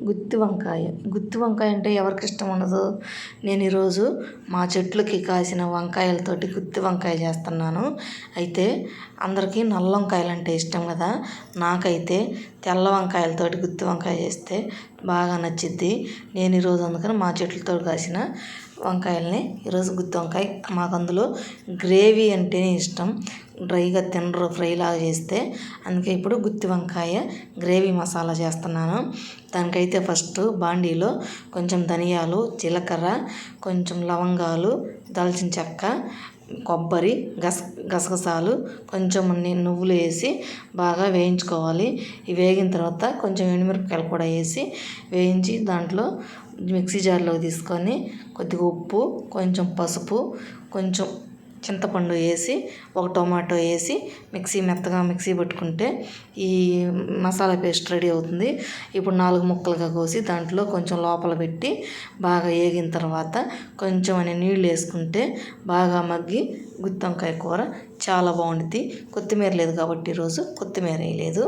గుత్తి వంకాయ అంటే ఎవరికి ఇష్టం ఉండదు. నేను ఈరోజు మా చెట్లకి కాసిన వంకాయలతోటి గుత్తి వంకాయ చేస్తున్నాను. అయితే అందరికీ నల్ల వంకాయలు అంటే ఇష్టం కదా, నాకైతే తెల్ల వంకాయలతోటి గుత్తి వంకాయ చేస్తే బాగా నచ్చిద్ది. నేను ఈరోజు అందుకని మా చెట్లతో కాసిన వంకాయల్ని ఈరోజు గుత్తి వంకాయ, మాకు అందులో గ్రేవీ అంటేనే ఇష్టం, డ్రైగా తినరు, ఫ్రై లాగా చేస్తే. అందుకే ఇప్పుడు గుత్తి వంకాయ గ్రేవీ మసాలా చేస్తున్నాను. దానికైతే ఫస్ట్ బాండీలో కొంచెం ధనియాలు, జీలకర్ర, కొంచెం లవంగాలు, దాల్చిన చెక్క, కొబ్బరి, గసగసాలు, కొంచెం నువ్వులు వేసి బాగా వేయించుకోవాలి. ఇవి వేగిన తర్వాత కొంచెం ఎండుమిరపకాయలు కూడా వేసి వేయించి దాంట్లో మిక్సీ జార్లో తీసుకొని కొద్దిగా ఉప్పు, కొంచెం పసుపు, కొంచెం చింతపండు వేసి ఒక టొమాటో వేసి మెత్తగా మిక్సీ పట్టుకుంటే ఈ మసాలా పేస్ట్ రెడీ అవుతుంది. ఇప్పుడు 4 ముక్కలుగా కోసి దాంట్లో కొంచెం లోపల పెట్టి బాగా వేగిన తర్వాత కొంచెం నీళ్ళు వేసుకుంటే బాగా మగ్గి గుత్తి వంకాయ కూర చాలా బాగుంటుంది. కొత్తిమీర లేదు కాబట్టి ఈరోజు కొత్తిమీర వేయలేదు.